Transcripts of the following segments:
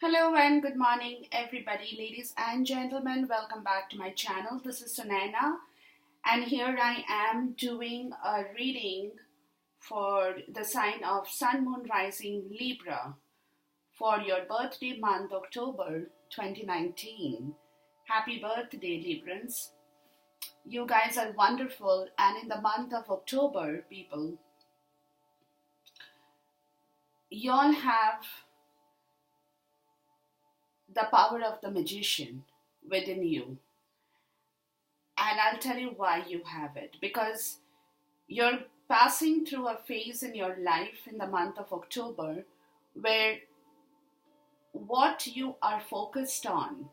Hello and good morning, everybody, ladies and gentlemen. Welcome back to my channel. This is Sunaina, and here I am doing a reading for the sign of Sun, Moon, Rising, Libra for your birthday month, October 2019. Happy birthday, Librans. You guys are wonderful, and in the month of October, people, y'all have the power of the magician within you. And I'll tell you why you have it. Because you're passing through a phase in your life in the month of October where what you are focused on,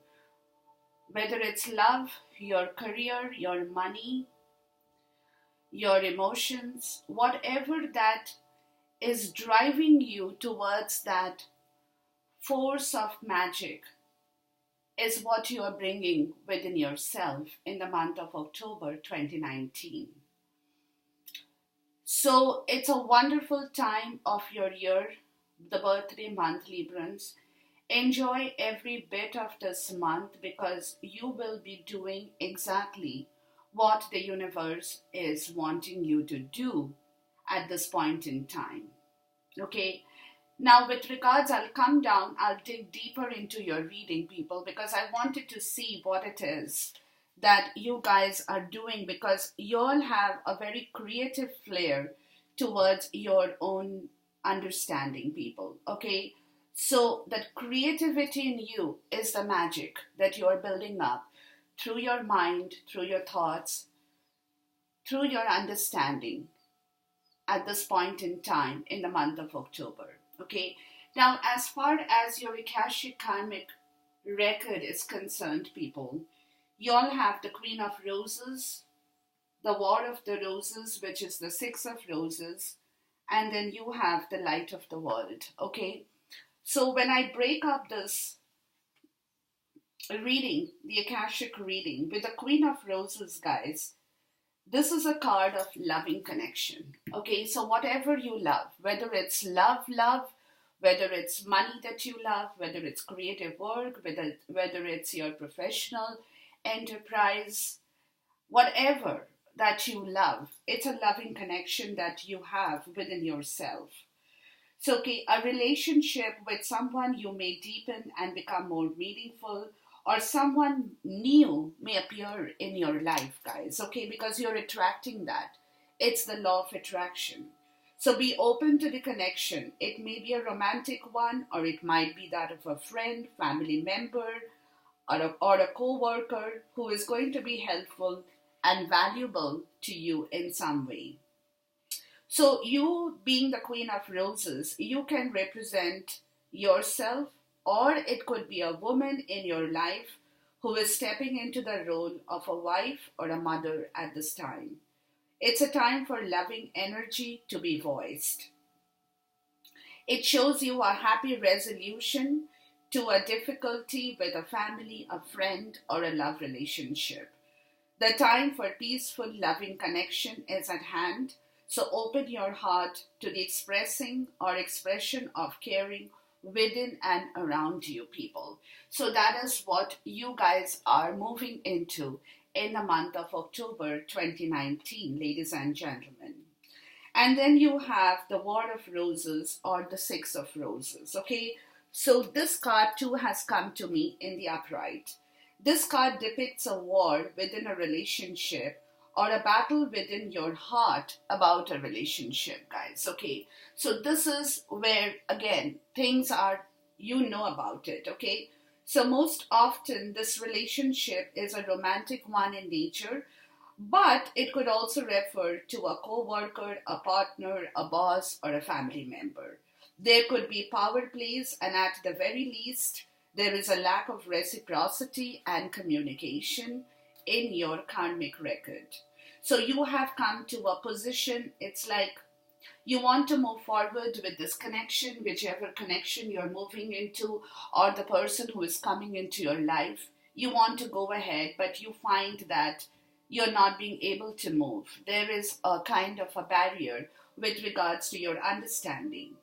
whether it's love, your career, your money, your emotions, whatever that is driving you towards that force of magic is what you are bringing within yourself in the month of October 2019. So it's a wonderful time of your year, the birthday month, Librans. Enjoy every bit of this month because you will be doing exactly what the universe is wanting you to do at this point in time. Okay, now, with regards, I'll come down, I'll dig deeper into your reading, people, because I wanted to see what it is that you guys are doing because you all have a very creative flair towards your own understanding, people. Okay, so that creativity in you is the magic that you are building up through your mind, through your thoughts, through your understanding at this point in time in the month of October. Okay, now as far as your Akashic karmic record is concerned, people, you all have the Queen of Roses, the War of the Roses, which is the Six of Roses, and then you have the Light of the World. Okay, so when I break up this reading, the Akashic reading, with the Queen of Roses, guys, this is a card of loving connection. Okay, so whatever you love, whether it's love, whether it's money that you love, whether it's creative work, whether it's your professional enterprise, whatever that you love, it's a loving connection that you have within yourself. So, okay, a relationship with someone you may deepen and become more meaningful, or someone new may appear in your life, guys, okay, because you're attracting that. It's the law of attraction. So be open to the connection. It may be a romantic one, or it might be that of a friend, family member, or a co-worker who is going to be helpful and valuable to you in some way. So you being the Queen of Roses, you can represent yourself, or it could be a woman in your life who is stepping into the role of a wife or a mother at this time. It's a time for loving energy to be voiced. It shows you a happy resolution to a difficulty with a family, a friend, or a love relationship. The time for peaceful, loving connection is at hand. So open your heart to the expressing or expression of caring within and around you, people. So that is what you guys are moving into in the month of October 2019, ladies and gentlemen. And then you have the War of Roses or the Six of Roses, okay? So this card too has come to me in the upright. This card depicts a war within a relationship or a battle within your heart about a relationship, guys, okay? So this is where, again, things are, you know about it, okay? So most often, this relationship is a romantic one in nature, but it could also refer to a co-worker, a partner, a boss, or a family member. There could be power plays, and at the very least, there is a lack of reciprocity and communication in your karmic record. So you have come to a position, it's like you want to move forward with this connection, whichever connection you're moving into, or the person who is coming into your life. You want to go ahead, but you find that you're not being able to move. There is a kind of a barrier with regards to your understanding.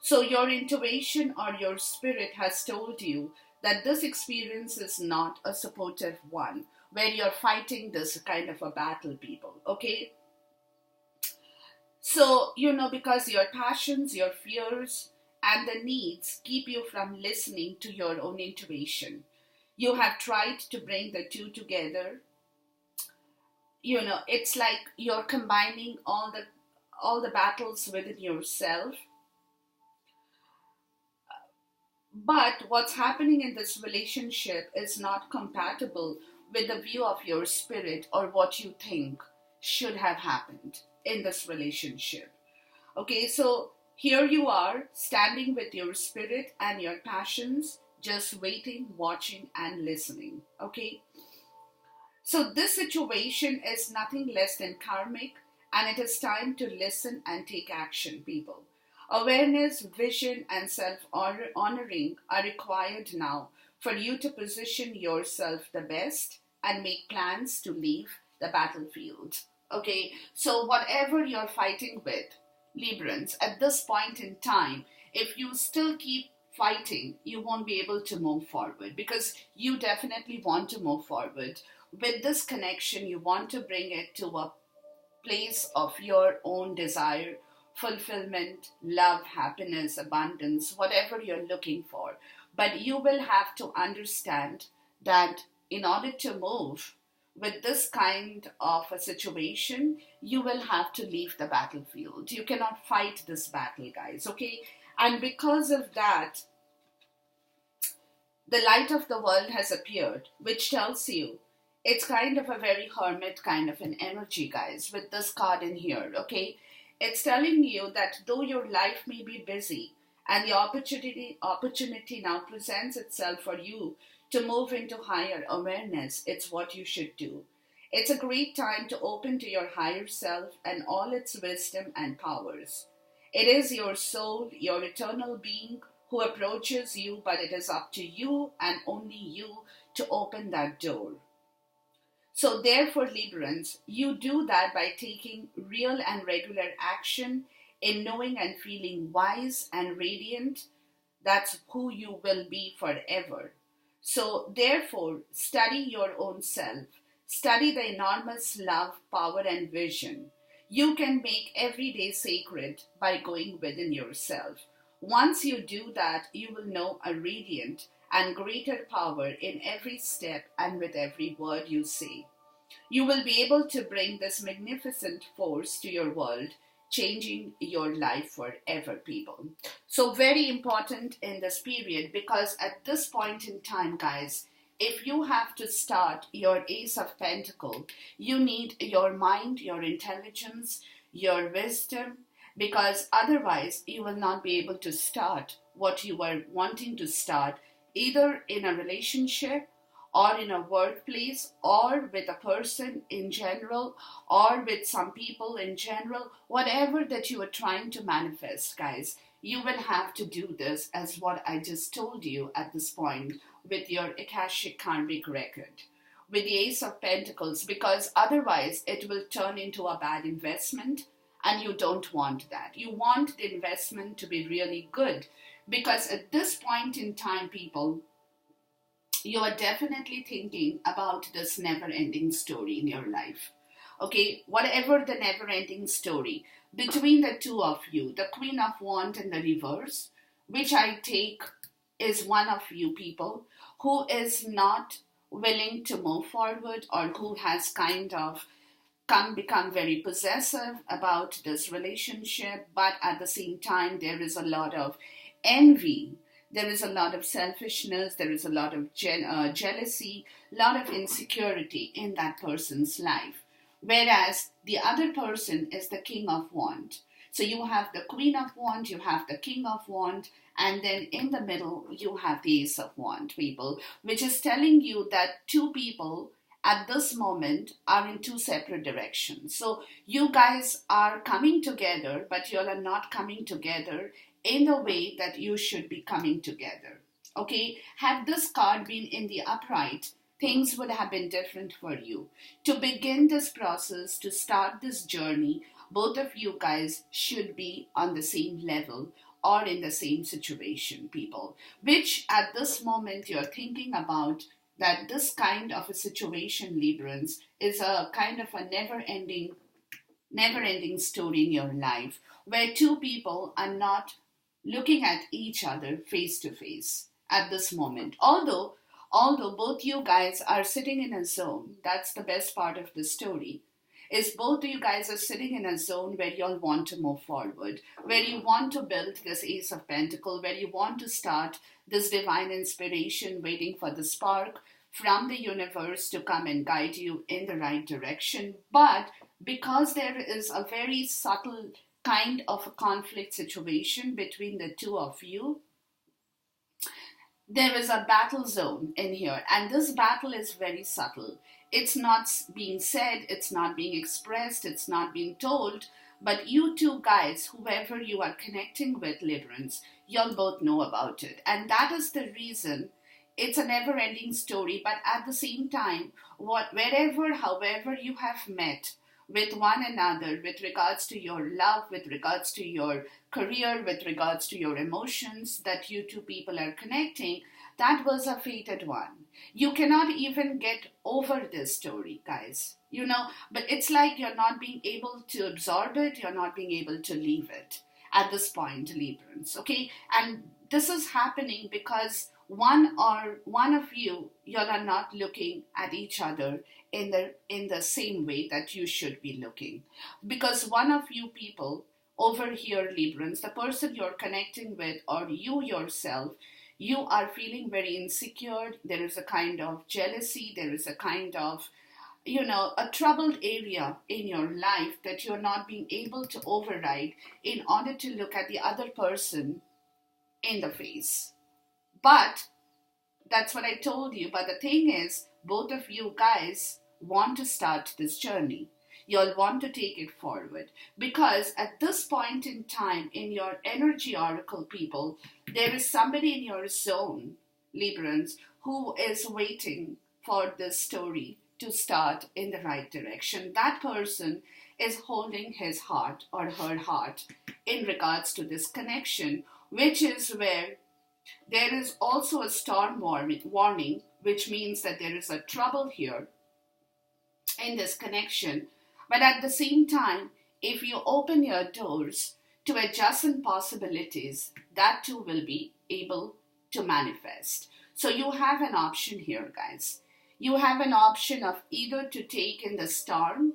So your intuition or your spirit has told you that this experience is not a supportive one, where you're fighting this kind of a battle, people. Okay? So, because your passions, your fears, and the needs keep you from listening to your own intuition. You have tried to bring the two together. It's like you're combining all the battles within yourself. But what's happening in this relationship is not compatible with the view of your spirit or what you think should have happened in this relationship. Okay, so here you are standing with your spirit and your passions, just waiting, watching, and listening. Okay, so this situation is nothing less than karmic, and it is time to listen and take action, people. Awareness, vision, and self honoring are required now for you to position yourself the best and make plans to leave the battlefield. Okay, so whatever you're fighting with, Librans, at this point in time, if you still keep fighting, you won't be able to move forward because you definitely want to move forward. With this connection, you want to bring it to a place of your own desire, fulfillment, love, happiness, abundance, whatever you're looking for. But you will have to understand that in order to move with this kind of a situation, you will have to leave the battlefield. You cannot fight this battle, guys, okay? And because of that, the light of the world has appeared, which tells you it's kind of a very hermit kind of an energy, guys, with this card in here, okay? It's telling you that though your life may be busy and the opportunity now presents itself for you to move into higher awareness, it's what you should do. It's a great time to open to your higher self and all its wisdom and powers. It is your soul, your eternal being who approaches you, but it is up to you and only you to open that door. So therefore, Librans, you do that by taking real and regular action in knowing and feeling wise and radiant. That's who you will be forever. So therefore, study your own self. Study the enormous love, power, and vision. You can make every day sacred by going within yourself. Once you do that, you will know a radiant and greater power in every step and with every word you say. You will be able to bring this magnificent force to your world, changing your life forever, people. So very important in this period, because at this point in time, guys, if you have to start your Ace of Pentacles, you need your mind, your intelligence, your wisdom, because otherwise you will not be able to start what you are wanting to start, either in a relationship or in a workplace or with a person in general or with some people in general. Whatever that you are trying to manifest, guys, you will have to do this as what I just told you at this point with your Akashic Karmic record, with the Ace of Pentacles, because otherwise it will turn into a bad investment, and you don't want that. You want the investment to be really good, because at this point in time, people, you are definitely thinking about this never-ending story in your life. Okay, whatever the never-ending story between the two of you, the Queen of Wands and the reverse, which I take is one of you people who is not willing to move forward, or who has kind of become very possessive about this relationship, but at the same time there is a lot of envy, there is a lot of selfishness, there is a lot of jealousy, a lot of insecurity in that person's life. Whereas the other person is the King of Wands. So you have the Queen of Wands, you have the King of Wands, and then in the middle you have the Ace of Wands, people, which is telling you that two people at this moment are in two separate directions. So you guys are coming together, but you are not coming together in the way that you should be coming together. Okay, had this card been in the upright, things would have been different for you. To begin this process, to start this journey, both of you guys should be on the same level, or in the same situation, people, which at this moment you're thinking about, that this kind of a situation, Librans, is a kind of a never ending story in your life where two people are not looking at each other face to face at this moment. Although both you guys are sitting in a zone, that's the best part of the story, is both you guys are sitting in a zone where you all want to move forward, where you want to build this Ace of Pentacle, where you want to start this divine inspiration, waiting for the spark from the universe to come and guide you in the right direction. But because there is a very subtle kind of a conflict situation between the two of you, there is a battle zone in here, and this battle is very subtle. It's not being said, it's not being expressed, it's not being told, but you two guys, whoever you are connecting with, Librans, you'll both know about it. And that is the reason it's a never-ending story, but at the same time, however you have met with one another with regards to your love, with regards to your career, with regards to your emotions, that you two people are connecting, that was a fated one. You cannot even get over this story, guys. But it's like you're not being able to absorb it, you're not being able to leave it at this point, Librans, okay? And this is happening because one of you are not looking at each other in the same way that you should be looking. Because one of you people over here, Librans, the person you're connecting with, or you yourself, you are feeling very insecure. There is a kind of jealousy, there is a kind of a troubled area in your life that you're not being able to override in order to look at the other person in the face. But that's what I told you. But the thing is, both of you guys want to start this journey. You'll want to take it forward. Because at this point in time, in your energy oracle, people, there is somebody in your zone, Librans, who is waiting for this story to start in the right direction. That person is holding his heart or her heart in regards to this connection, which is where there is also a storm warning, which means that there is a trouble here in this connection. But at the same time, if you open your doors to adjacent possibilities, that too will be able to manifest. So you have an option here, guys. You have an option of either to take in the storm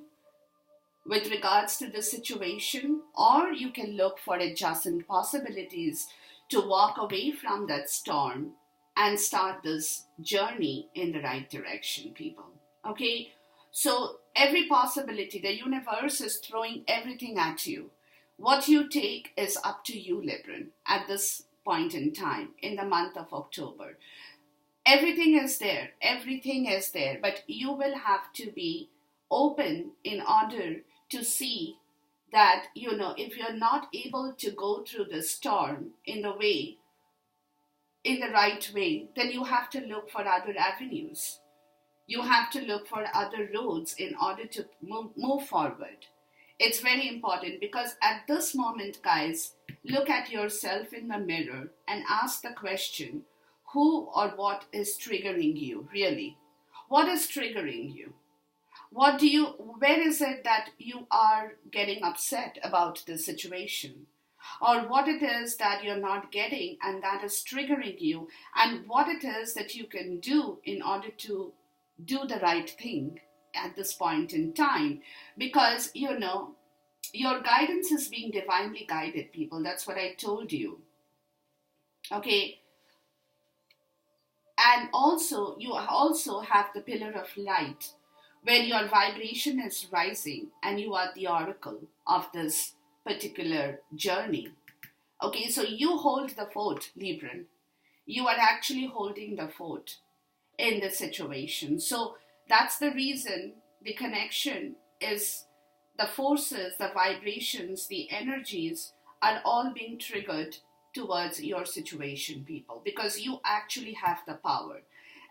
with regards to the situation, or you can look for adjacent possibilities to walk away from that storm and start this journey in the right direction, people. Okay? So every possibility, the universe is throwing everything at you. What you take is up to you, Libran, at this point in time, in the month of October. Everything is there, but you will have to be open in order to see that, if you're not able to go through the storm in the right way, then you have to look for other avenues. You have to look for other roads in order to move forward. It's very important because at this moment, guys, look at yourself in the mirror and ask the question, who or what is triggering you, really? What is triggering you? Where is it that you are getting upset about the situation? Or what it is that you're not getting and that is triggering you, and what it is that you can do in order to do the right thing at this point in time. Because, your guidance is being divinely guided, people. That's what I told you. Okay? And also, you also have the pillar of light, where your vibration is rising and you are the oracle of this particular journey. Okay, so you hold the fort, Libran. You are actually holding the fort in this situation. So that's the reason the connection is, the forces, the vibrations, the energies are all being triggered towards your situation, people, because you actually have the power.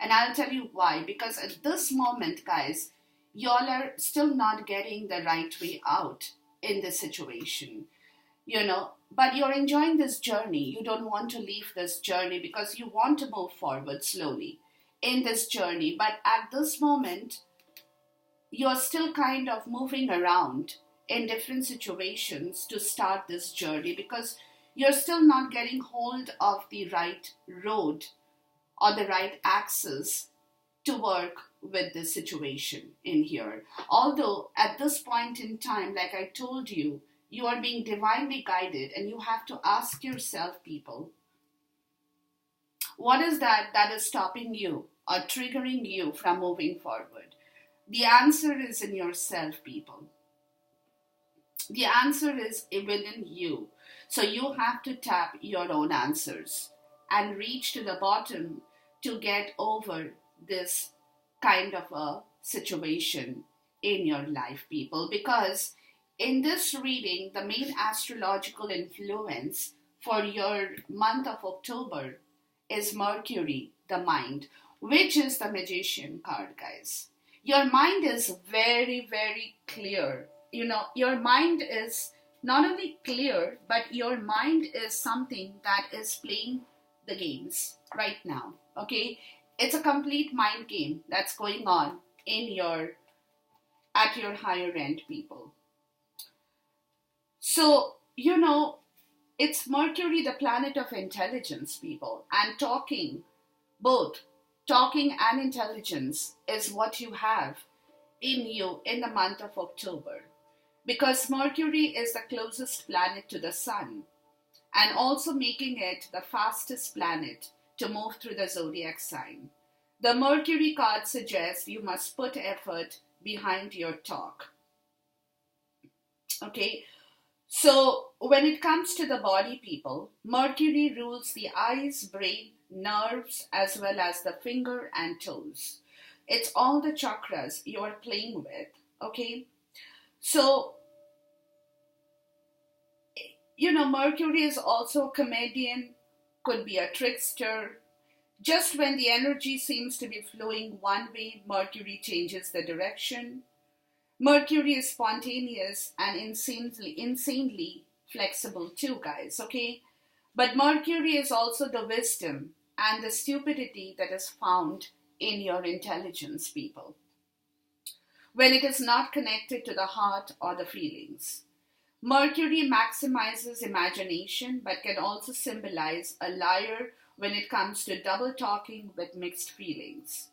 And I'll tell you why. Because at this moment, guys, y'all are still not getting the right way out in this situation. but you're enjoying this journey. You don't want to leave this journey because you want to move forward slowly in this journey. But at this moment, you're still kind of moving around in different situations to start this journey because you're still not getting hold of the right road or the right axis to work with this situation in here. Although at this point in time, like I told you, you are being divinely guided and you have to ask yourself, people, what is that is stopping you or triggering you from moving forward? The answer is in yourself, people. The answer is within you. So you have to tap your own answers and reach to the bottom to get over this kind of a situation in your life, people. Because in this reading, the main astrological influence for your month of October is Mercury, the mind, which is the Magician card, guys. Your mind is very, very clear. Your mind is not only clear, but your mind is something that is playing the games right now. Okay? It's a complete mind game that's going on at your higher end, people. So, it's Mercury, the planet of intelligence, people, and both talking and intelligence is what you have in you in the month of October. Because Mercury is the closest planet to the sun and also making it the fastest planet to move through the zodiac sign. The Mercury card suggests you must put effort behind your talk. Okay, so when it comes to the body, people, Mercury rules the eyes, brain, nerves, as well as the finger and toes. It's all the chakras you are playing with, okay? So, Mercury is also a comedian, could be a trickster. Just when the energy seems to be flowing one way, Mercury changes the direction. Mercury is spontaneous and insanely flexible too, guys, okay? But Mercury is also the wisdom and the stupidity that is found in your intelligence, people, when it is not connected to the heart or the feelings. Mercury maximizes imagination but can also symbolize a liar when it comes to double talking with mixed feelings.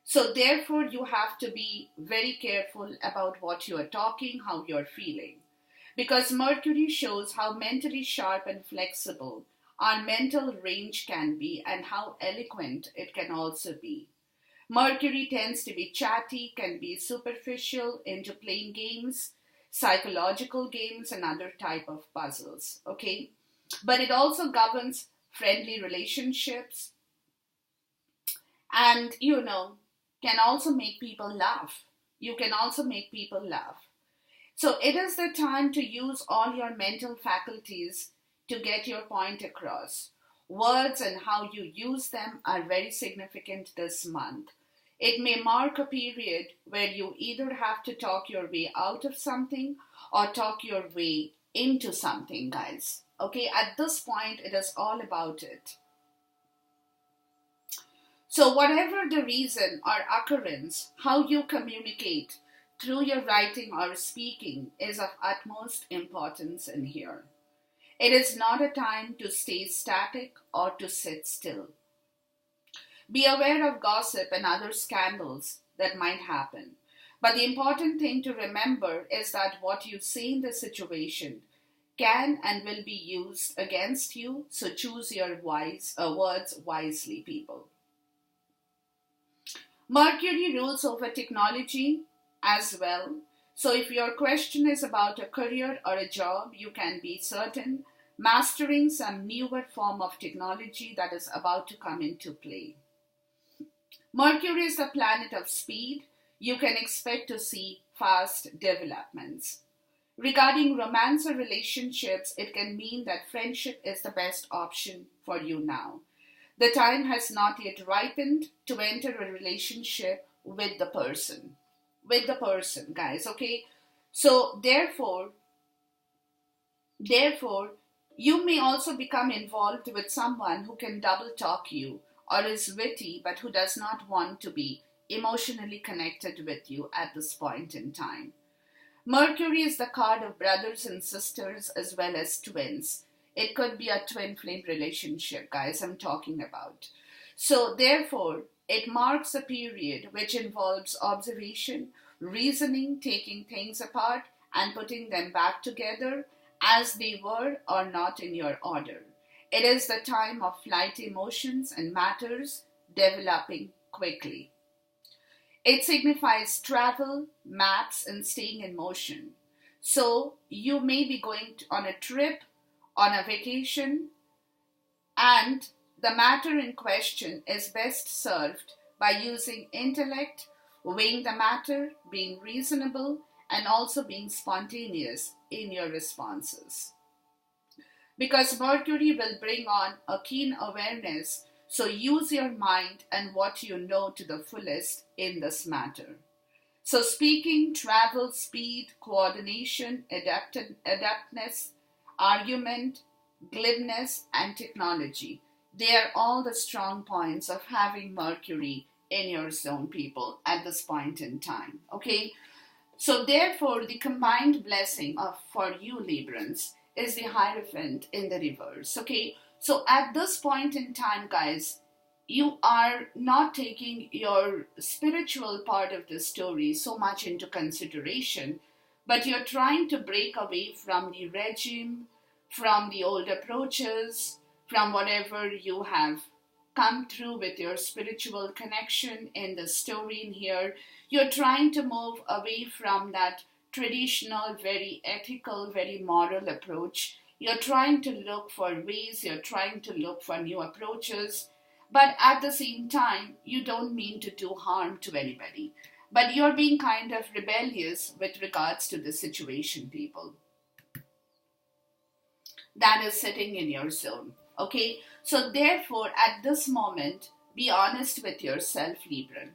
So therefore, you have to be very careful about what you are talking, how you're feeling. Because Mercury shows how mentally sharp and flexible our mental range can be and how eloquent it can also be. Mercury tends to be chatty, can be superficial, into playing games, psychological games, and other type of puzzles, okay? But it also governs friendly relationships and, can also make people laugh. You can also make people laugh. So it is the time to use all your mental faculties to get your point across. Words and how you use them are very significant this month. It may mark a period where you either have to talk your way out of something or talk your way into something, guys. Okay, at this point, it is all about it. So whatever the reason or occurrence, how you communicate through your writing or speaking is of utmost importance in here. It is not a time to stay static or to sit still. Be aware of gossip and other scandals that might happen. But the important thing to remember is that what you say in the situation can and will be used against you, so choose your words wisely, people. Mercury rules over technology as well. So if your question is about a career or a job, you can be certain mastering some newer form of technology that is about to come into play. Mercury is the planet of speed. You can expect to see fast developments. Regarding romance or relationships, it can mean that friendship is the best option for you now. The time has not yet ripened to enter a relationship with the person. With the person, guys, okay? So, therefore, You may also become involved with someone who can double talk you or is witty but who does not want to be emotionally connected with you at this point in time. Mercury is the card of brothers and sisters as well as twins. It could be a twin flame relationship, guys, I'm talking about. So, therefore, it marks a period which involves observation, reasoning, taking things apart, and putting them back together as they were or not in your order. It is the time of flight emotions and matters developing quickly. It signifies travel, maps, and staying in motion. So you may be going on a trip, on a vacation, and the matter in question is best served by using intellect, weighing the matter, being reasonable, and also being spontaneous in your responses. Because Mercury will bring on a keen awareness, so use your mind and what you know to the fullest in this matter. So, speaking, travel, speed, coordination, adaptness, argument, glibness, and technology. They are all the strong points of having Mercury in your zone, people, at this point in time. Okay? So, therefore, the combined blessing of for you, Librans, is the Hierophant in the reverse. Okay? So, at this point in time, guys, you are not taking your spiritual part of the story so much into consideration, but you're trying to break away from the regime, from the old approaches, from whatever you have come through with your spiritual connection in the story in here. You're trying to move away from that traditional, very ethical, very moral approach. You're trying to look for ways, you're trying to look for new approaches, but at the same time, you don't mean to do harm to anybody. But you're being kind of rebellious with regards to the situation, people. That is sitting in your zone. Okay? So, therefore, at this moment, be honest with yourself, Libra.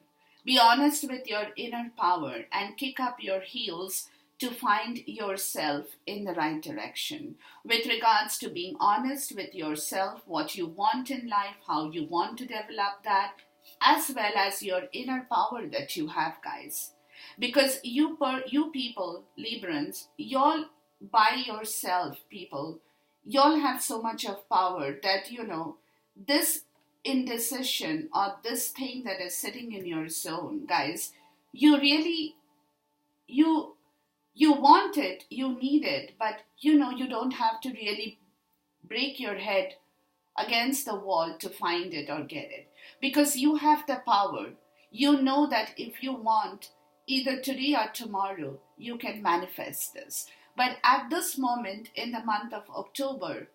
Be honest with your inner power and kick up your heels to find yourself in the right direction. With regards to being honest with yourself, what you want in life, how you want to develop that, as well as your inner power that you have, guys. Because you people, Librans, y'all by yourself, people, y'all have so much of power that, this indecision or this thing that is sitting in your zone, guys, you really, you you want it, you need it, but you don't have to really break your head against the wall to find it or get it. Because you have the power. You know that if you want, either today or tomorrow, you can manifest this. But at this moment, in the month of October,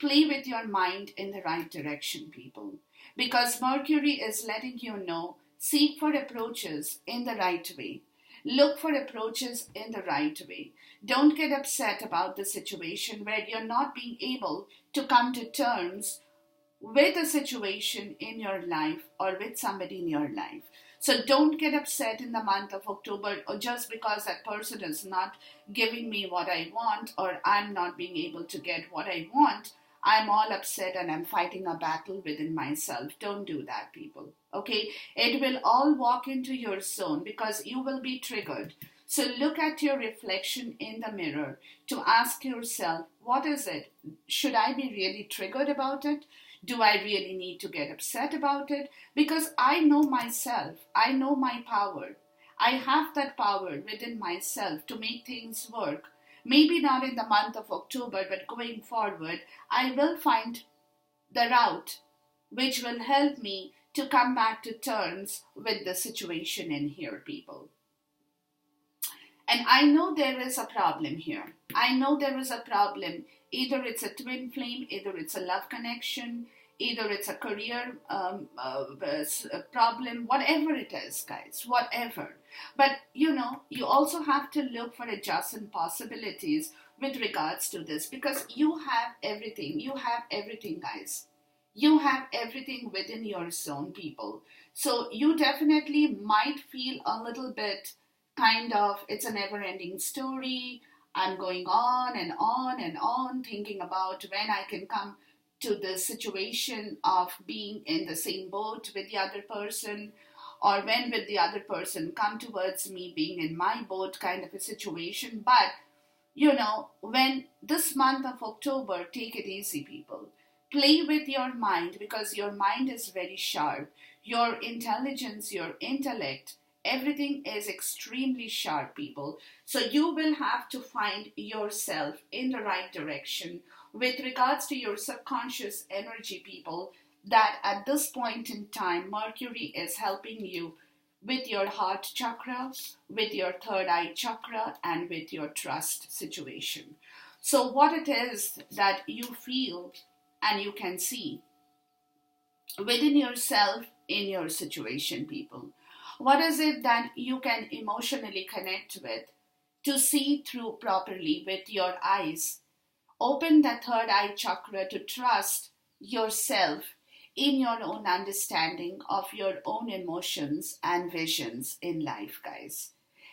play with your mind in the right direction, people. Because Mercury is letting you know, seek for approaches in the right way. Look for approaches in the right way. Don't get upset about the situation where you're not being able to come to terms with a situation in your life or with somebody in your life. So don't get upset in the month of October or just because that person is not giving me what I want or I'm not being able to get what I want. I'm all upset and I'm fighting a battle within myself. Don't do that, people. Okay? It will all walk into your zone because you will be triggered. So look at your reflection in the mirror to ask yourself, what is it? Should I be really triggered about it? Do I really need to get upset about it? Because I know myself. I know my power. I have that power within myself to make things work. Maybe not in the month of October, but going forward, I will find the route which will help me to come back to terms with the situation in here, people. And I know there is a problem here. I know there is a problem. Either it's a twin flame, either it's a love connection, either it's a career problem, whatever it is, guys, whatever. But, you also have to look for adjacent possibilities with regards to this because you have everything. You have everything, guys. You have everything within your zone, people. So you definitely might feel a little bit kind of, it's a never-ending story. I'm going on and on and on thinking about when I can come to the situation of being in the same boat with the other person, or when will the other person come towards me being in my boat kind of a situation. But when this month of October, take it easy, people. Play with your mind because your mind is very sharp. Your intelligence, your intellect, everything is extremely sharp, people. So you will have to find yourself in the right direction with regards to your subconscious energy, people. That at this point in time, Mercury is helping you with your heart chakra, with your third eye chakra, and with your trust situation. So, what it is that you feel and you can see within yourself in your situation, people? What is it that you can emotionally connect with to see through properly with your eyes? Open the third eye chakra to trust yourself in your own understanding of your own emotions and visions in life, guys.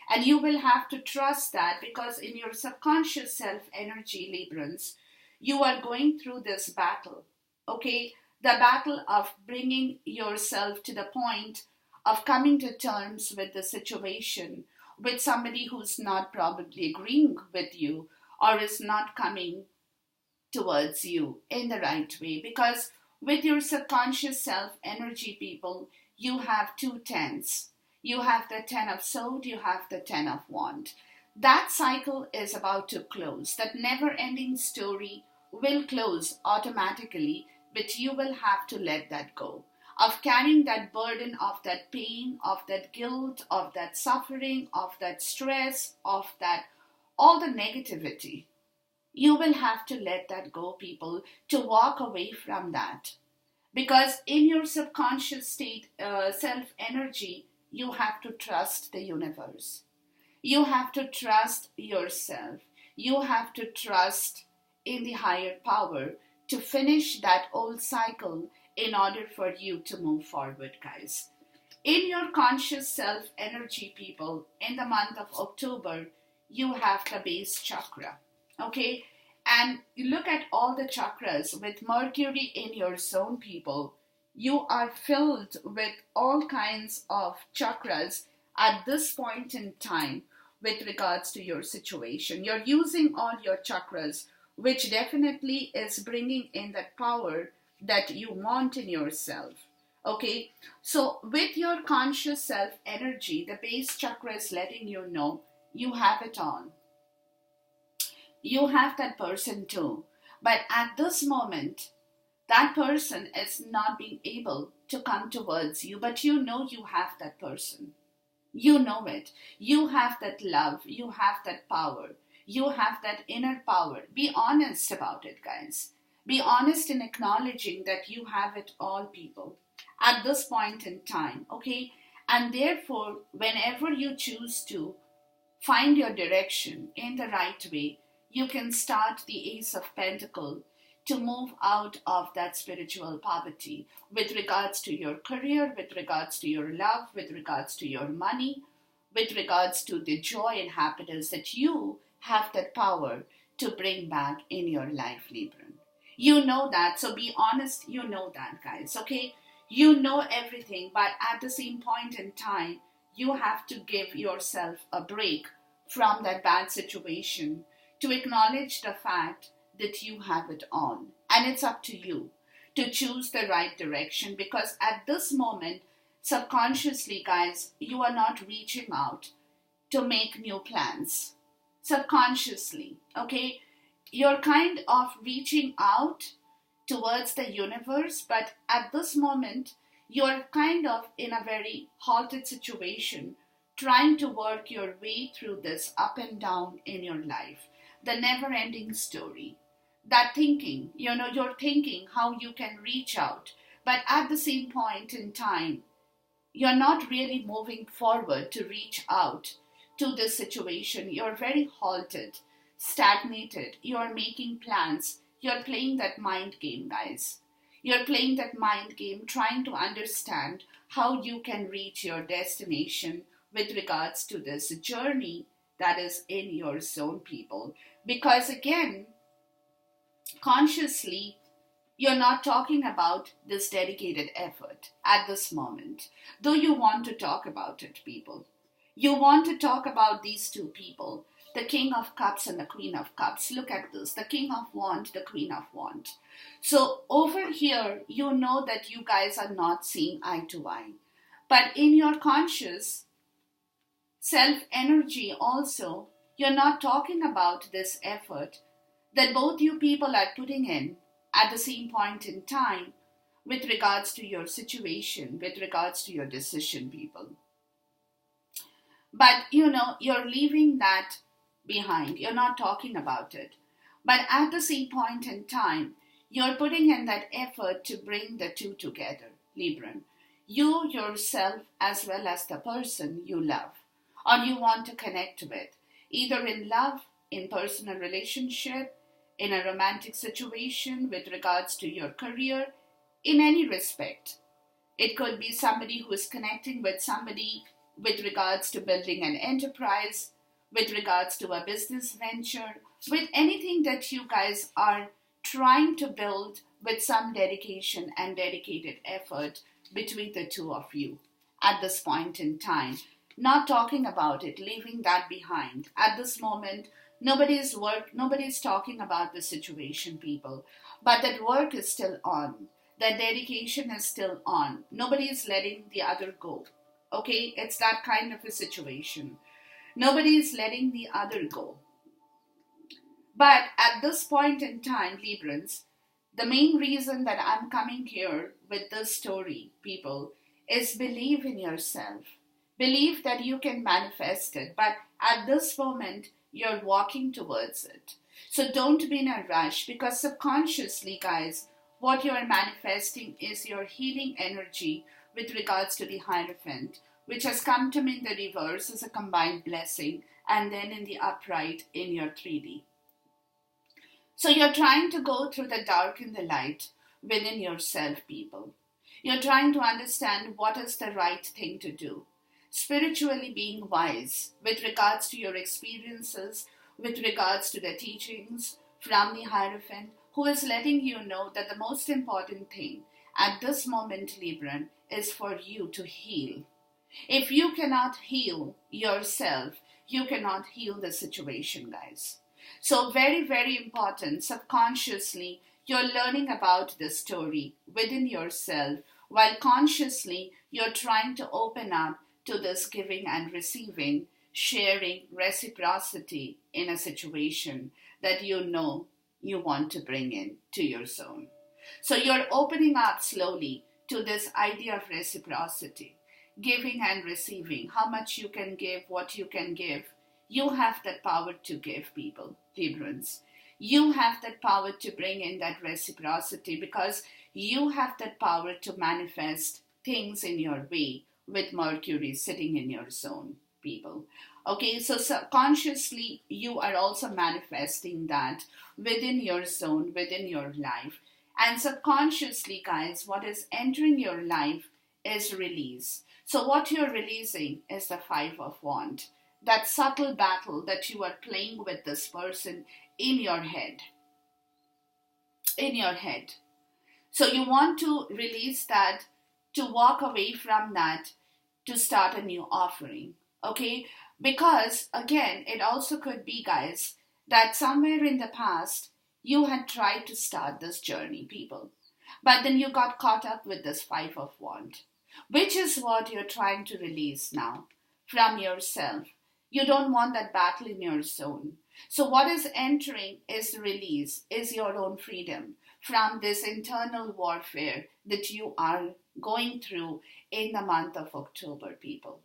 And you will have to trust that because in your subconscious self energy, Librans, you are going through this battle, okay? The battle of bringing yourself to the point of coming to terms with the situation with somebody who's not probably agreeing with you or is not coming towards you in the right way. Because with your subconscious self energy, people, you have two tens. You have the 10 of sword, you have the 10 of wand. That cycle is about to close. That never ending story will close automatically, but you will have to let that go. Of carrying that burden of that pain, of that guilt, of that suffering, of that stress, of that all the negativity. You will have to let that go, people, to walk away from that. Because in your subconscious state, self energy, you have to trust the universe. You have to trust yourself. You have to trust in the higher power to finish that old cycle in order for you to move forward, guys. In your conscious self energy, people, in the month of October, you have the base chakra. Okay? And you look at all the chakras with Mercury in your zone, people. You are filled with all kinds of chakras at this point in time with regards to your situation. You're using all your chakras, which definitely is bringing in that power that you want in yourself. Okay, so with your conscious self energy, the base chakra is letting you know you have it on. You have that person too. But at this moment, that person is not being able to come towards you, but you know you have that person. You know it. You have that love. You have that power. You have that inner power. Be honest about it, guys. Be honest in acknowledging that you have it all, people, at this point in time, okay? And therefore, whenever you choose to find your direction in the right way, you can start the Ace of Pentacles to move out of that spiritual poverty with regards to your career, with regards to your love, with regards to your money, with regards to the joy and happiness that you have that power to bring back in your life, Libran. You know that, so be honest, you know that, guys, okay? You know everything, but at the same point in time, you have to give yourself a break from that bad situation to acknowledge the fact that you have it on. And it's up to you to choose the right direction, because at this moment, subconsciously, guys, you are not reaching out to make new plans. Subconsciously, okay? You're kind of reaching out towards the universe, but at this moment, you're kind of in a very halted situation, trying to work your way through this up and down in your life. The never ending story. That thinking, you're thinking how you can reach out, but at the same point in time, you're not really moving forward to reach out to this situation. You're very halted, stagnated. You're making plans. You're playing that mind game, guys. You're playing that mind game, trying to understand how you can reach your destination with regards to this journey that is in your zone, people. Because again, consciously, you're not talking about this dedicated effort at this moment, though you want to talk about it, people. You want to talk about these two people, the King of Cups and the Queen of Cups. Look at this, the King of Wands, the Queen of Wands. So over here, you know that you guys are not seeing eye to eye. But in your conscious self energy also, you're not talking about this effort that both you people are putting in at the same point in time with regards to your situation, with regards to your decision, people. But you're leaving that behind. You're not talking about it. But at the same point in time, you're putting in that effort to bring the two together, Libran. You yourself as well as the person you love or you want to connect with, either in love, in personal relationship, in a romantic situation with regards to your career, in any respect. It could be somebody who is connecting with somebody with regards to building an enterprise, with regards to a business venture, with anything that you guys are trying to build with some dedication and dedicated effort between the two of you at this point in time. Not talking about it, leaving that behind. At this moment, nobody's talking about the situation, people. But that work is still on. That dedication is still on. Nobody is letting the other go. Okay? It's that kind of a situation. Nobody is letting the other go. But at this point in time, Librans, the main reason that I'm coming here with this story, people, is believe in yourself. Believe that you can manifest it. But at this moment, you're walking towards it. So don't be in a rush, because subconsciously, guys, what you are manifesting is your healing energy with regards to the Hierophant, which has come to me in the reverse as a combined blessing, and then in the upright in your 3D. So you're trying to go through the dark and the light within yourself, people. You're trying to understand what is the right thing to do. Spiritually being wise with regards to your experiences, with regards to the teachings from the Hierophant, who is letting you know that the most important thing at this moment, Libran, is for you to heal. If you cannot heal yourself, you cannot heal the situation, guys. So very, very important, subconsciously, you're learning about the story within yourself, while consciously, you're trying to open up to this giving and receiving, sharing, reciprocity in a situation that you know you want to bring in to your zone. So you're opening up slowly to this idea of reciprocity, giving and receiving, how much you can give, what you can give. You have that power to give, people, Librans. You have that power to bring in that reciprocity, because you have that power to manifest things in your way with Mercury sitting in your zone, people. Okay, so subconsciously you are also manifesting that within your zone, within your life. And subconsciously, guys, what is entering your life is release. So what you're releasing is the 5 of Wands. That subtle battle that you are playing with this person in your head. In your head. So you want to release that, to walk away from that, to start a new offering. Okay? Because, again, it also could be, guys, that somewhere in the past, you had tried to start this journey, people. But then you got caught up with this 5 of Wands, which is what you're trying to release now from yourself. You don't want that battle in your zone. So what is entering is release, is your own freedom from this internal warfare that you are going through in the month of October, people.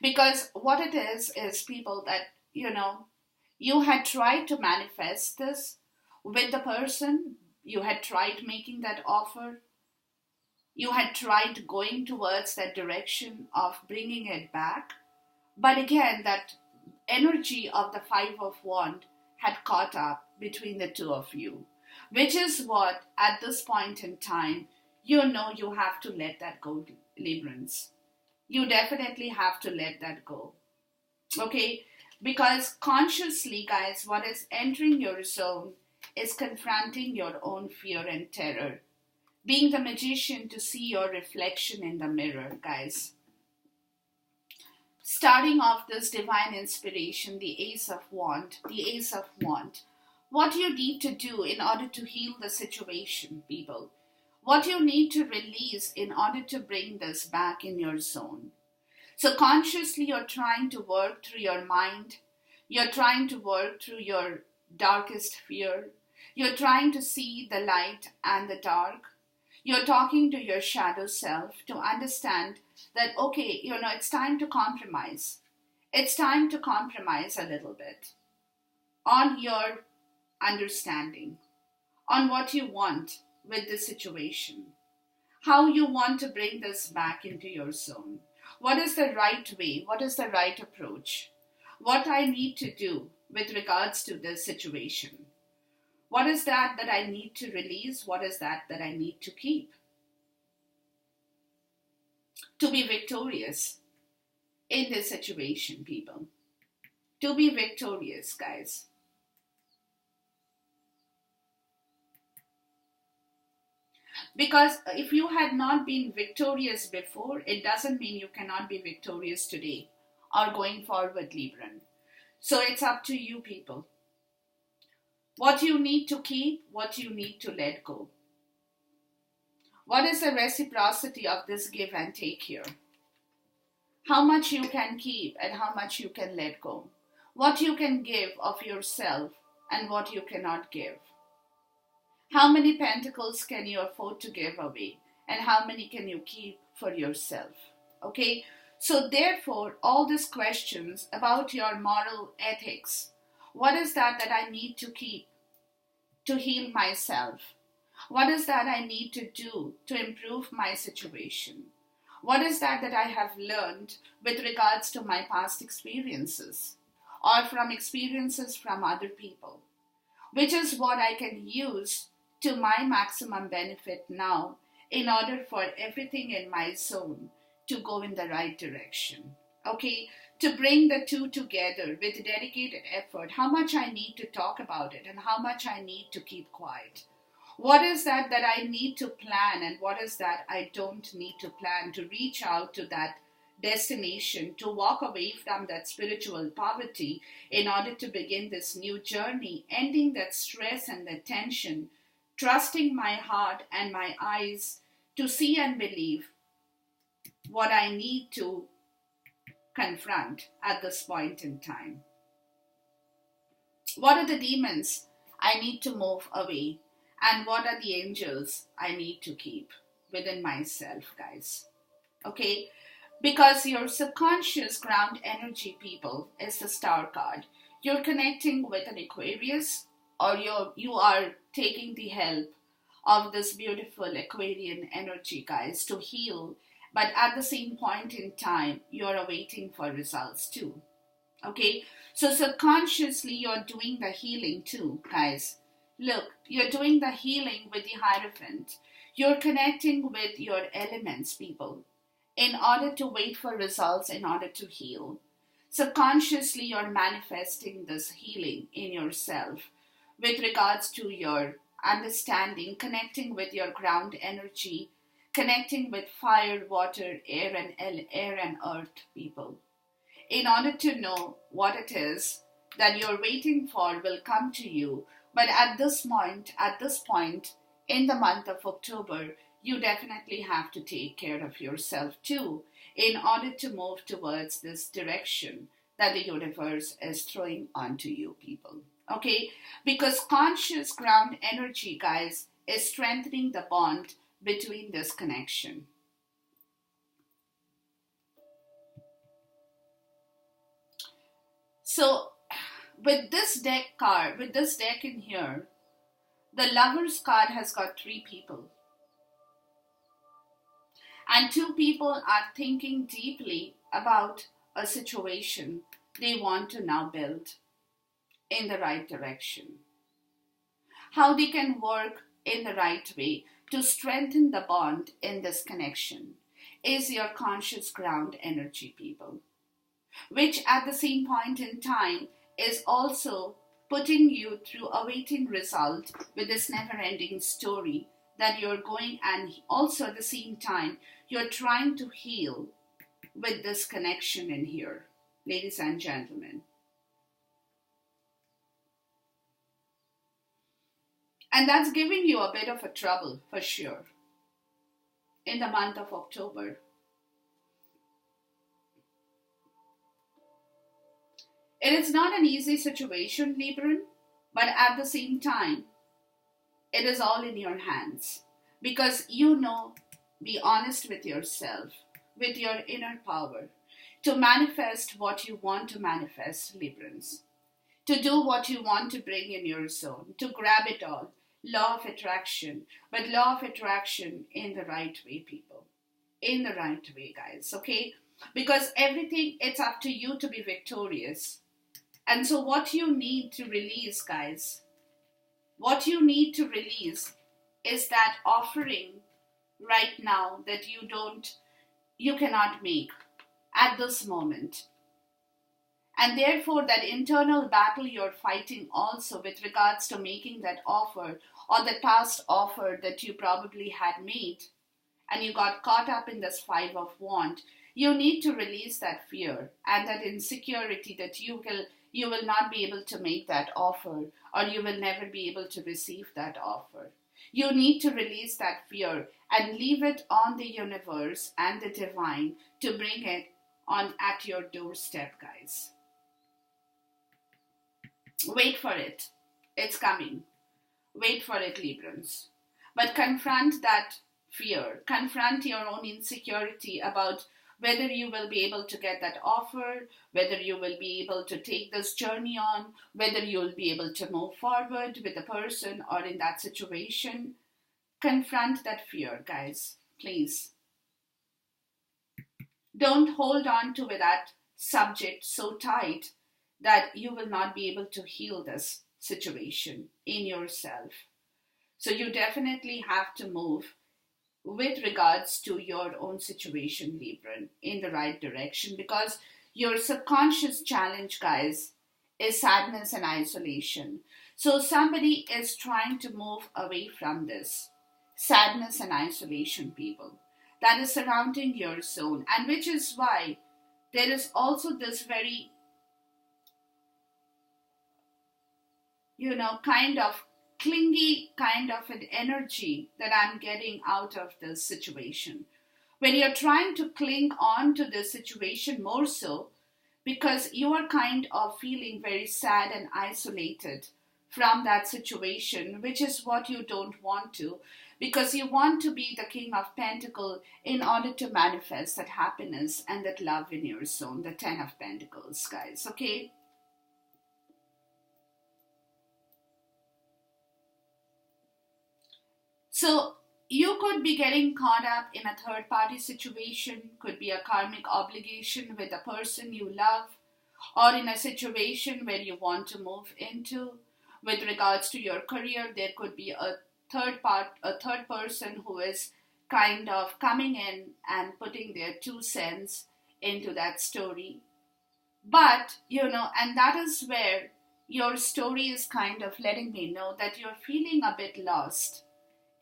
Because what it is people that, you had tried to manifest this with the person, you had tried making that offer, you had tried going towards that direction of bringing it back. But again, that energy of the 5 of Wands had caught up between the two of you, which is what, at this point in time, you have to let that go, Librans. You definitely have to let that go. Okay? Because consciously, guys, what is entering your zone is confronting your own fear and terror. Being the magician to see your reflection in the mirror, guys. Starting off this divine inspiration, the Ace of Wands, the Ace of Wands. What you need to do in order to heal the situation, people. What you need to release in order to bring this back in your zone. So consciously you're trying to work through your mind. You're trying to work through your darkest fear. You're trying to see the light and the dark. You're talking to your shadow self to understand that, okay, it's time to compromise. It's time to compromise a little bit on your understanding, on what you want with the situation, how you want to bring this back into your zone. What is the right way? What is the right approach? What I need to do with regards to this situation? What is that I need to release? What is that I need to keep? To be victorious in this situation, people. To be victorious, guys. Because if you had not been victorious before, it doesn't mean you cannot be victorious today or going forward, Libran. So it's up to you, people. What you need to keep, what you need to let go. What is the reciprocity of this give and take here? How much you can keep and how much you can let go. What you can give of yourself and what you cannot give. How many pentacles can you afford to give away? And how many can you keep for yourself? Okay? So therefore, all these questions about your moral ethics, what is that I need to keep to heal myself? What is that I need to do to improve my situation? What is that I have learned with regards to my past experiences or from experiences from other people? Which is what I can use to my maximum benefit now in order for everything in my zone to go in the right direction. Okay, to bring the two together with dedicated effort, how much I need to talk about it and how much I need to keep quiet. What is that I need to plan and what is that I don't need to plan to reach out to that destination, to walk away from that spiritual poverty in order to begin this new journey, ending that stress and the tension, trusting my heart and my eyes to see and believe what I need to confront at this point in time. What are the demons I need to move away? And what are the angels I need to keep within myself, guys? Okay? Because your subconscious ground energy, people, is the star card. You're connecting with an Aquarius, or you are taking the help of this beautiful Aquarian energy, guys, to heal. But at the same point in time, you're awaiting for results too. Okay? So subconsciously, you're doing the healing too, guys. Look, you're doing the healing with the Hierophant. You're connecting with your elements, people, in order to wait for results, in order to heal. Subconsciously, you're manifesting this healing in yourself with regards to your understanding, connecting with your ground energy, connecting with fire, water, air and earth, people. In order to know what it is that you're waiting for will come to you. But at this point, in the month of October, you definitely have to take care of yourself too, in order to move towards this direction that the universe is throwing onto you, people. Okay? Because conscious ground energy, guys, is strengthening the bond between this connection. So, with this deck in here, the Lover's card has got 3 people. And 2 people are thinking deeply about a situation they want to now build in the right direction. How they can work in the right way to strengthen the bond in this connection is your conscious ground energy, people. which at the same point in time is also putting you through a waiting result with this never-ending story that you're going, and also at the same time you're trying to heal with this connection in here, ladies and gentlemen. And that's giving you a bit of a trouble for sure in the month of October. It is not an easy situation, Libran, but at the same time, it is all in your hands. Because you know, be honest with yourself, with your inner power, to manifest what you want to manifest, Librans. To do what you want to bring in your zone, to grab it all. Law of attraction, but law of attraction in the right way, people. In the right way, guys, okay? Because everything, it's up to you to be victorious. And so what you need to release, guys, what you need to release is that offering right now that you cannot make at this moment. And therefore, that internal battle you're fighting also with regards to making that offer or the past offer that you probably had made and you got caught up in this 5 of Wands, you need to release that fear and that insecurity that you will not be able to make that offer or you will never be able to receive that offer. You need to release that fear and leave it on the universe and the divine to bring it on at your doorstep, guys. Wait for it. It's coming. Wait for it, Librans. But confront that fear. Confront your own insecurity about whether you will be able to get that offer, whether you will be able to take this journey on, whether you will be able to move forward with the person or in that situation. Confront that fear, guys. Please. Don't hold on to that subject so tight that you will not be able to heal this situation in yourself. So you definitely have to move with regards to your own situation, Libran, in the right direction, because your subconscious challenge, guys, is sadness and isolation. So somebody is trying to move away from this sadness and isolation, people, that is surrounding your zone, and which is why there is also this very kind of clingy kind of an energy that I'm getting out of this situation. When you're trying to cling on to the situation more so, because you are kind of feeling very sad and isolated from that situation, which is what you don't want to, because you want to be the King of Pentacles in order to manifest that happiness and that love in your zone, the 10 of Pentacles, guys, okay? So you could be getting caught up in a third-party situation, could be a karmic obligation with a person you love, or in a situation where you want to move into. With regards to your career, there could be a third person who is kind of coming in and putting their 2 cents into that story. But, and that is where your story is kind of letting me know that you're feeling a bit lost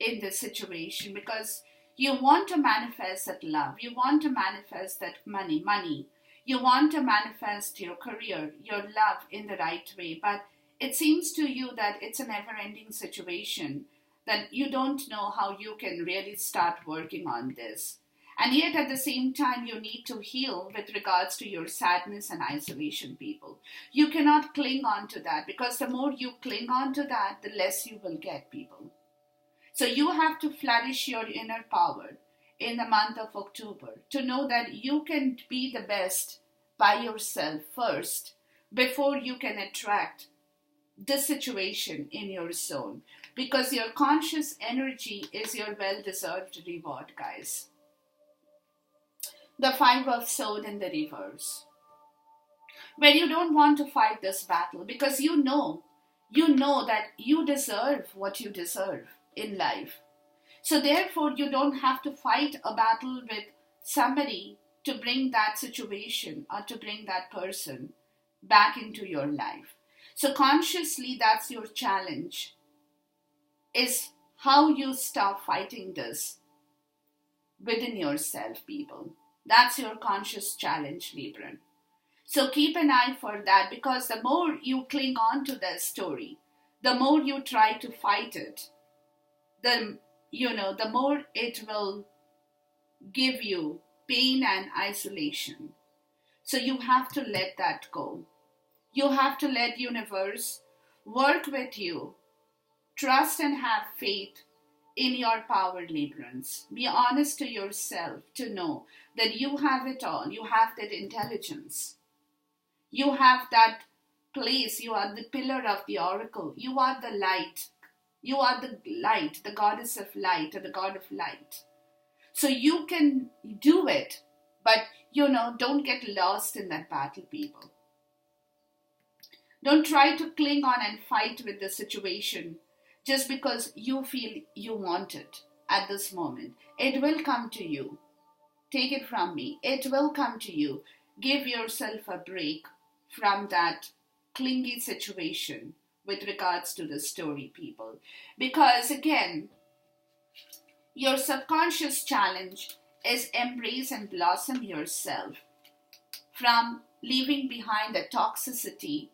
in this situation, because you want to manifest that love, you want to manifest that money, you want to manifest your career, your love in the right way, but it seems to you that it's a never-ending situation, that you don't know how you can really start working on this. And yet at the same time, you need to heal with regards to your sadness and isolation, people. You cannot cling on to that, because the more you cling on to that, the less you will get, people. So you have to flourish your inner power in the month of October to know that you can be the best by yourself first before you can attract this situation in your zone, because your conscious energy is your well-deserved reward, guys. The 5 of Swords in the reverse, where you don't want to fight this battle, because you know that you deserve what you deserve in life. So therefore, you don't have to fight a battle with somebody to bring that situation or to bring that person back into your life. So consciously, that's your challenge, is how you stop fighting this within yourself, people. That's your conscious challenge, Libra. So keep an eye for that, because the more you cling on to the story, the more you try to fight it, the more it will give you pain and isolation. So you have to let that go. You have to let universe work with you. Trust and have faith in your power, Librans. Be honest to yourself to know that you have it all. You have that intelligence. You have that place. You are the pillar of the oracle. You are the light. You are the light, the goddess of light, or the god of light. So you can do it, but don't get lost in that battle, people. Don't try to cling on and fight with the situation just because you feel you want it at this moment. It will come to you. Take it from me. It will come to you. Give yourself a break from that clingy situation with regards to the story, people. Because again, your subconscious challenge is embrace and blossom yourself from leaving behind the toxicity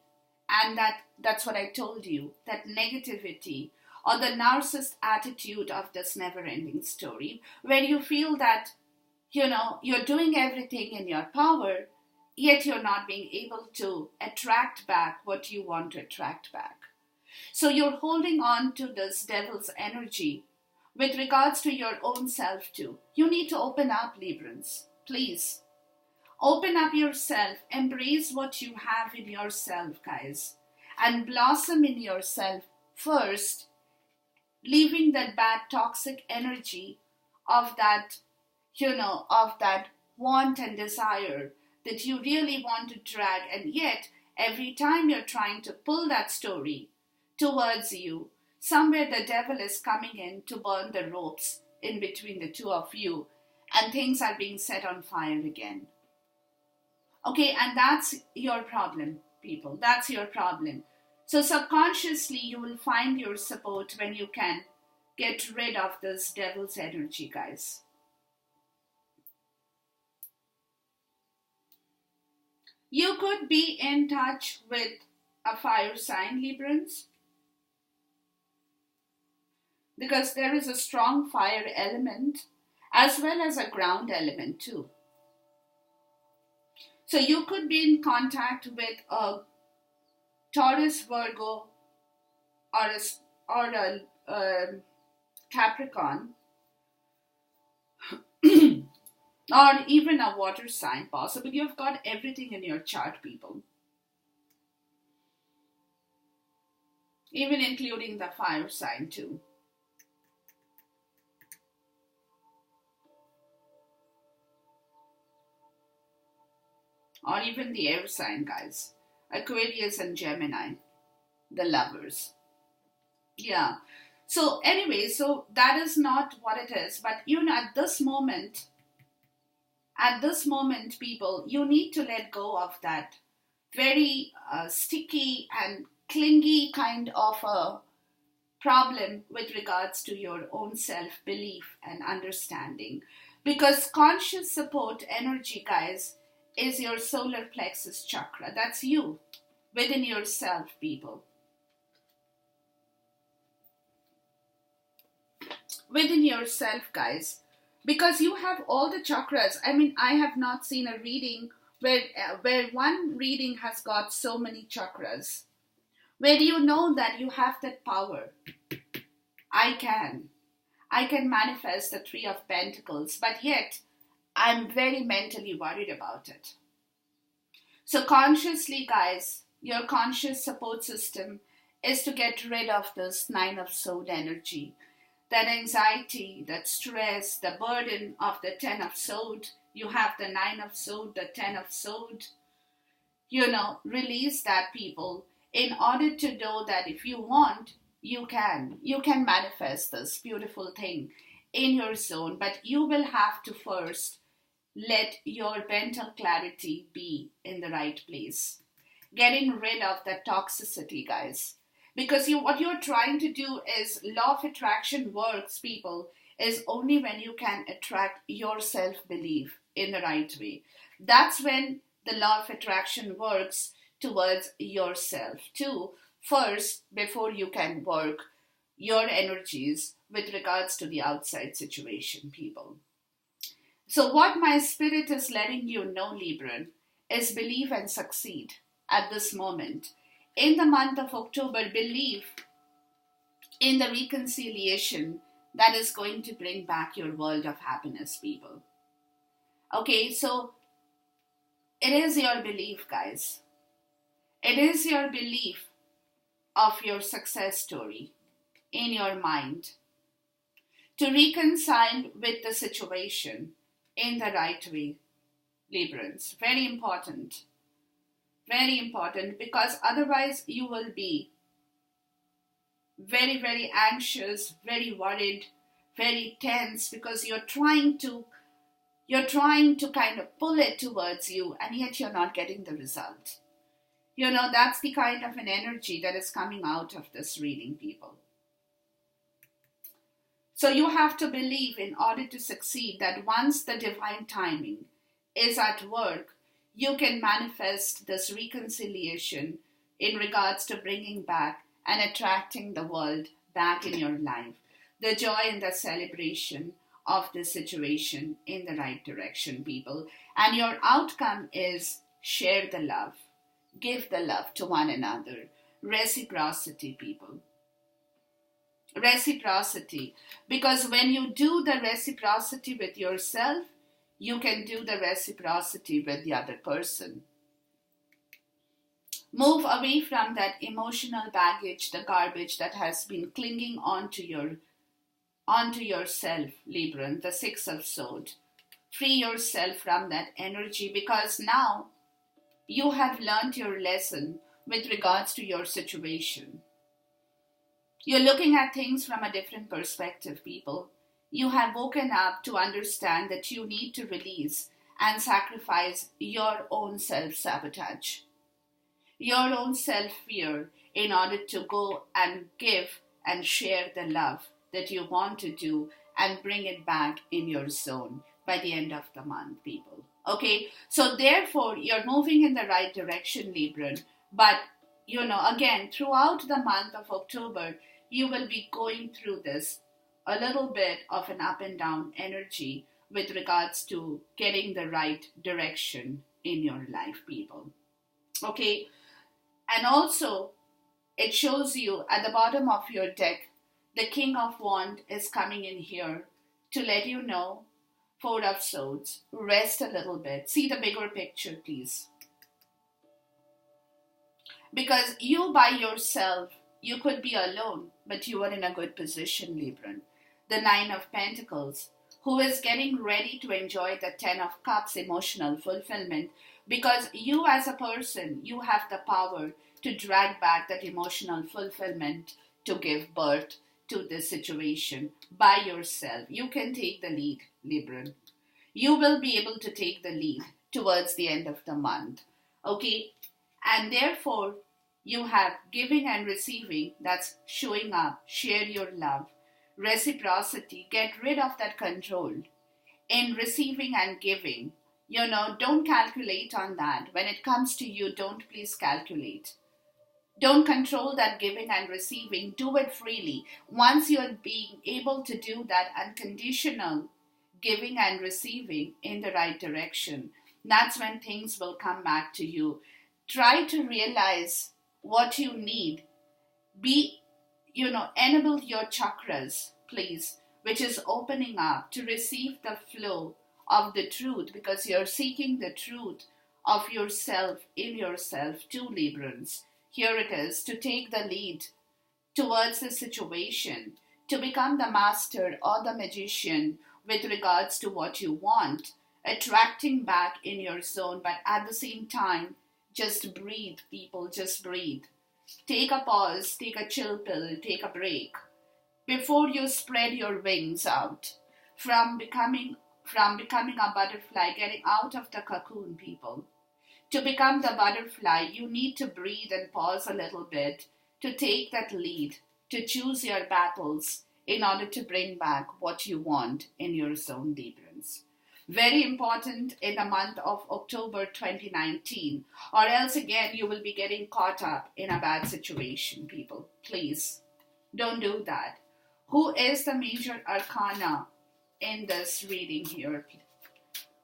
and that's what I told you, that negativity or the narcissist attitude of this never-ending story, where you feel that, you're doing everything in your power, yet you're not being able to attract back what you want to attract back. So you're holding on to this devil's energy with regards to your own self too. You need to open up, Librans. Please. Open up yourself. Embrace what you have in yourself, guys. And blossom in yourself first, leaving that bad toxic energy of that, of that want and desire that you really want to drag. And yet, every time you're trying to pull that story towards you, somewhere the devil is coming in to burn the ropes in between the two of you, and things are being set on fire again. Okay, and that's your problem, people. That's your problem. So subconsciously, you will find your support when you can get rid of this devil's energy, guys. You could be in touch with a fire sign, Librans, because there is a strong fire element as well as a ground element too. So you could be in contact with a Taurus, Virgo, or a Capricorn, or even a water sign. Possibly you've got everything in your chart, people, even including the fire sign too. Or even the air sign, guys. Aquarius and Gemini, the lovers. Yeah. So anyway, so that is not what it is. But at this moment, people, you need to let go of that very sticky and clingy kind of a problem with regards to your own self-belief and understanding. Because conscious support energy, guys, is your solar plexus chakra. That's you, within yourself, people. Within yourself, guys. Because you have all the chakras. I mean, I have not seen a reading where one reading has got so many chakras. Where you know that you have that power. I can manifest the 3 of Pentacles, but yet I'm very mentally worried about it. So consciously, guys, your conscious support system is to get rid of this 9 of Swords energy. That anxiety, that stress, the burden of the 10 of Swords. You have the 9 of Swords, the 10 of Swords. Release that, people, in order to know that if you want, you can manifest this beautiful thing in your zone. But you will have to first let your mental clarity be in the right place. Getting rid of that toxicity, guys. Because what you're trying to do is law of attraction works, people, is only when you can attract your self-belief in the right way. That's when the law of attraction works towards yourself too. First, before you can work your energies with regards to the outside situation, people. So, what my spirit is letting you know, Libran, is believe and succeed at this moment. In the month of October, believe in the reconciliation that is going to bring back your world of happiness, people. Okay, so it is your belief, guys. It is your belief of your success story in your mind to reconcile with the situation in the right way, Librans. Very important. Very important, because otherwise you will be very, very anxious, very worried, very tense, because you're trying to kind of pull it towards you, and yet you're not getting the result. That's the kind of an energy that is coming out of this reading, people. So you have to believe, in order to succeed, that once the divine timing is at work, you can manifest this reconciliation in regards to bringing back and attracting the world back in your life. The joy and the celebration of the situation in the right direction, people. And your outcome is share the love. Give the love to one another. Reciprocity, people. Reciprocity. Because when you do the reciprocity with yourself, you can do the reciprocity with the other person. Move away from that emotional baggage, the garbage that has been clinging onto yourself, Libran, the Six of Swords. Free yourself from that energy, because now you have learned your lesson with regards to your situation. You're looking at things from a different perspective, people. You have woken up to understand that you need to release and sacrifice your own self-sabotage, your own self-fear, in order to go and give and share the love that you want to do and bring it back in your zone by the end of the month, people. Okay, so therefore you're moving in the right direction, Libran. But, again, throughout the month of October, you will be going through this a little bit of an up and down energy with regards to getting the right direction in your life, people. Okay, and also it shows you at the bottom of your deck, the King of Wands is coming in here to let you know, Four of Swords, rest a little bit. See the bigger picture, please. Because you by yourself, you could be alone, but you are in a good position, Libran. The Nine of Pentacles, who is getting ready to enjoy the Ten of Cups emotional fulfillment, because you as a person, you have the power to drag back that emotional fulfillment to give birth to this situation by yourself. You can take the lead, Libran. You will be able to take the lead towards the end of the month. Okay? And therefore, you have giving and receiving, that's showing up, share your love, reciprocity, get rid of that control. In receiving and giving, don't calculate on that. When it comes to you, don't please calculate. Don't control that giving and receiving. Do it freely. Once you're being able to do that unconditional giving and receiving in the right direction, that's when things will come back to you. Try to realize what you need. Enable your chakras, please, which is opening up to receive the flow of the truth, because you're seeking the truth of yourself in yourself too, Librans. Here it is, to take the lead towards the situation, to become the master or the magician with regards to what you want, attracting back in your zone, but at the same time, just breathe, people, just breathe. Take a pause, take a chill pill, take a break before you spread your wings out from becoming from becoming a butterfly, getting out of the cocoon, people. To become the butterfly, you need to breathe and pause a little bit, to take that lead, to choose your battles in order to bring back what you want in your zone, Librans. Very important in the month of October 2019, or else again you will be getting caught up in a bad situation, people. Please, don't do that. Who is the major arcana in this reading here?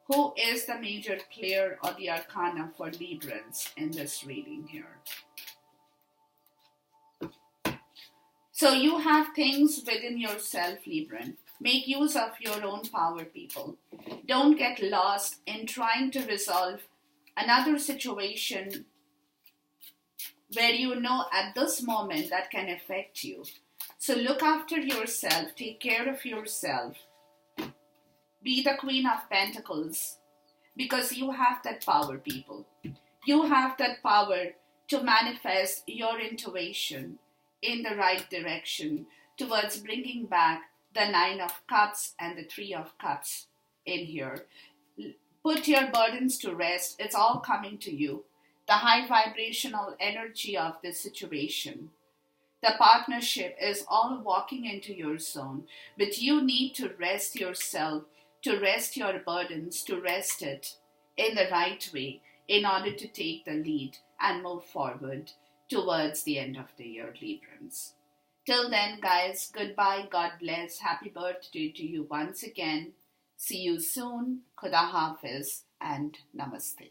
Who is the major player or the arcana for Librans in this reading here? So you have things within yourself, Libran. Make use of your own power, people. Don't get lost in trying to resolve another situation where you know at this moment that can affect you. So look after yourself, take care of yourself. Be the Queen of Pentacles, because you have that power, people. You have that power to manifest your intuition in the right direction towards bringing back the Nine of Cups and the Three of Cups in here. Put your burdens to rest. It's all coming to you. The high vibrational energy of this situation. The partnership is all walking into your zone, but you need to rest yourself, to rest your burdens, to rest it in the right way in order to take the lead and move forward towards the end of the year, Librans. Till then, guys, goodbye, God bless, happy birthday to you once again. See you soon, Khuda Hafiz, and Namaste.